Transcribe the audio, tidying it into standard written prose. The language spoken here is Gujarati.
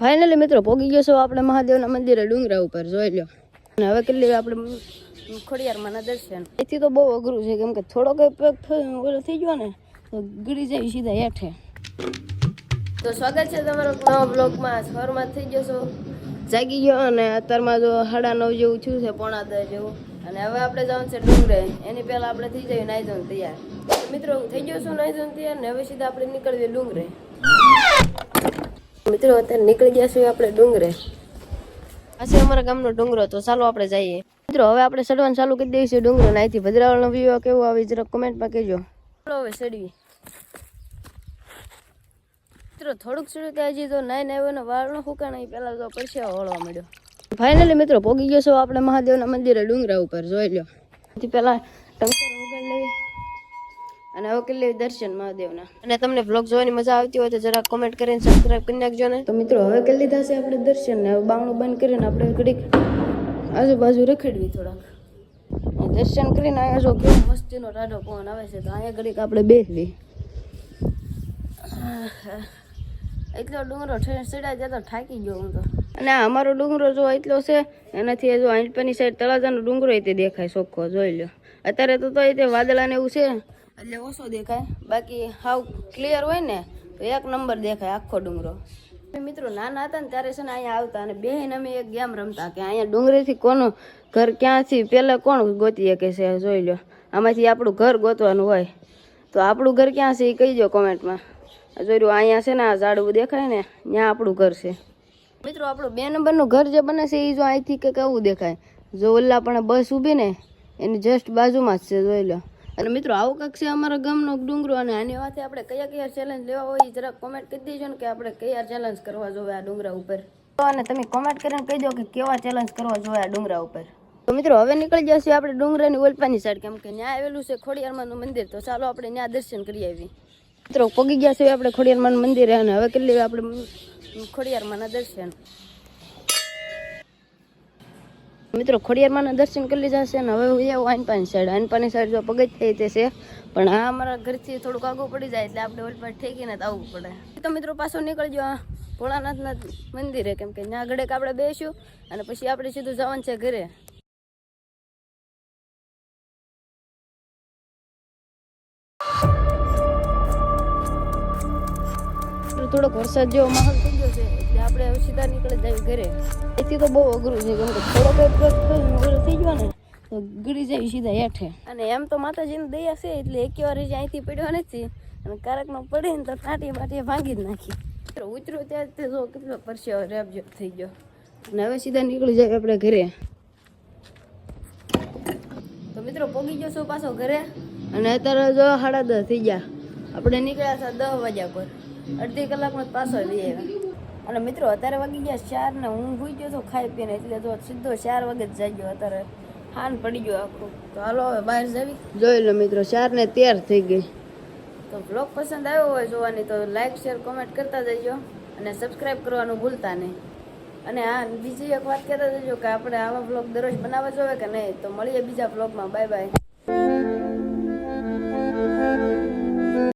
ફાઇનલી મિત્રો પોગી ગયો છો આપણે મહાદેવના મંદિરે ડુંગરા ઉપર જોઈ લો. અને હવે કેટલી આપણે ખોડિયારમાંના દર્શન. એથી તો બહુ અઘરું છે કેમ કે થોડોક ઓલો થઈ ગયો ને તો ગળી જાય સીધા હેઠે. તો સ્વાગત છે તમારો નવા બ્લોગમાં. સવારમાં થઈ ગયો છો, જાગી ગયો અને અત્યારમાં જો 9:30 જેવું થયું છે, 9:45 જેવું. અને હવે આપણે જવાનું છે ડુંગરે. એની પહેલા આપણે થઈ જઈએ નાઈ ધોઈને તૈયાર. મિત્રો હું થઈ ગયો છું નાઈ ધોઈને તૈયાર ને હવે સીધા આપણે નીકળીએ ડુંગરે. મિત્રો અત્યારે નીકળી ગયા છીએ આપણે ડુંગરે. આ છે અમારા ગામનો ડુંગરો, તો ચાલો આપણે જઈએ. મિત્રો હવે આપણે ચડવાનું ચાલુ કરી દઈએ છીએ ડુંગરો. અહીંથી ભદ્રાવળનો વ્યૂ કેવો આવે જરા કોમેન્ટમાં કહેજો. ચાલો હવે ચડવી. મિત્રો થોડુંક ચડ્યું ત્યાં હજી તો નાઈ આવ્યો ને વાળ ન ફૂકાણા પહેલા તો પરસેવો વળવા મળ્યો. ફાઇનલી મિત્રો પોગી ગયો છો આપણે મહાદેવના મંદિરે ડુંગરા ઉપર જોઈ લો. એથી પહેલા ટંકર વગાડી લઈએ અને હવે કરી લઈએ દર્શન મહાદેવના. અને તમને વ્લોગ જોવાની મજા આવતી હોય તો જરા કોમેન્ટ કરીને સબસ્ક્રાઇબ કરી નાખજો ને. તો મિત્રો હવે કરી લીધા છે આપણે દર્શન ને હવે બાવણું બંધ કરીને આપણે ઘડીક આજુબાજુ રખડવી થોડાક. દર્શન કરીને અહીંયા જો કેવો મસ્તીનો ટાઢો પવન આવે છે તો અહીંયા ઘડીક આપણે બેસવી. એટલો ડુંગરો ચડાઈ જતો થાકી ગયો હું તો. અને આ અમારો ડુંગરો જો એટલો છે એનાથી જો આંટપાની સાઈડ તળાજાનો ડુંગરો એ તે દેખાય ચોખ્ખો જોઈ લો. અત્યારે તો તે વાદળા ને એવું છે એટલે ઓછો દેખાય, બાકી હાવ ક્લિયર હોય ને તો એક નંબર દેખાય આખો ડુંગરો. મિત્રો નાના હતા ને ત્યારે છે ને અહીંયા આવતા અને બેન અમે એક ગેમ રમતા કે અહીંયા ડુંગરેથી કોનું ઘર ક્યાંથી પહેલાં કોણ ગોતી શકે છે જોઈ લો. આમાંથી આપણું ઘર ગોતવાનું હોય તો આપણું ઘર ક્યાં છે એ કહી દો કોમેન્ટમાં. જોયું અહીંયા છે ને આ ઝાડવું દેખાય ને ત્યાં આપણું ઘર છે. મિત્રો આપણું 2 નંબરનું ઘર જે બને છે એ જો અહીંથી કંઈક આવું દેખાય. જો ઓલા પણ બસ ઊભી ને એની જસ્ટ બાજુમાં જ છે જોઈ લો. અને મિત્રો આવું કંઈક છે અમારા ગામનો ડુંગરો. અને આની વાતે આપણે કયા ચેલેન્જ લેવા હોય જરા કોમેન્ટ કરી દેજો ને કે આપણે કયા ચેલેન્જ કરવા જોઈએ આ ડુંગરા ઉપર. અને તમે કોમેન્ટ કરીને કહી દો કે કેવા ચેલેન્જ કરવા જોઈએ આ ડુંગરા ઉપર. તો મિત્રો હવે નીકળી જશે આપણે ડુંગરાની ઓલપાની સાઈડ કેમ કે ત્યાં આવેલું છે ખોડિયારમાંનું મંદિર. તો ચાલો આપણે ત્યાં દર્શન કરી આવી. મિત્રો પોગી ગયા છે આપણે ખોડિયારમાંનું મંદિરે અને હવે કરી લેવી આપણે ખોડિયારમાંના દર્શન. મિત્રો ખોડિયારમાંના દર્શન કરી લીધા છે ને હવે હું આવું આનપાની સાઈડ જો પગથિયે તે છે પણ આ અમારા ઘરથી થોડુંક આગું પડી જાય એટલે આપણે ઓલપાટ ઠેકીને તો આવવું પડે. તો મિત્રો પાછો નીકળજો આ ભોળાનાથના મંદિરે કેમ કે ત્યાં ઘડેક આપણે બેસીશું અને પછી આપણે સીધું જવાનું છે ઘરે. થોડોક વરસાદ જેવો માહોલ થઈ ગયો છે એટલે આપણે હવે સીધા નીકળી જાય ઘરે. એથી તો બહુ અઘરું છે કેમ કે થોડોક થઈ ગયો ને તો ગળી જાય સીધા હેઠે. અને એમ તો માતાજીની દયા છે એટલે એક વાર અહીંથી પડ્યો નથી અને કારકમાં પડે ને તો ટાટી બાટી ભાંગી જ નાખી. ઉતર્યો ત્યારે જો કેટલો પરસેવો રેબજો થઈ ગયો. અને હવે સીધા નીકળી જાય આપણે ઘરે. તો મિત્રો પોગી ગયો છું પાછો ઘરે અને અત્યારે જો 10:30 થઈ ગયા. આપણે નીકળ્યા હતા 10 વાગ્યા પર. અડધી કલાકમાં પાછો લઈ આવ્યા. અને મિત્રો અત્યારે વાગી ગયા 4 ને હું ભૂઈ ગયો તો ખાઈ પીને એટલે તો સીધો 4 વાગે જ જાગ્યો. અત્યારે હાન પડી ગયો આખું. તો હાલો હવે બહાર જવી. જોઈ લો મિત્રો 4:13 થઈ ગઈ. તો બ્લોગ પસંદ આવ્યો હોય જોવાની તો લાઈક શેર કોમેન્ટ કરતા જજો અને સબસ્ક્રાઈબ કરવાનું ભૂલતા નહીં. અને હા બીજી એક વાત કહેતા જજો કે આપણે આવા બ્લોગ દરરોજ બનાવવા જોઈએ કે નહીં. તો મળીએ બીજા બ્લોગમાં. Bye bye.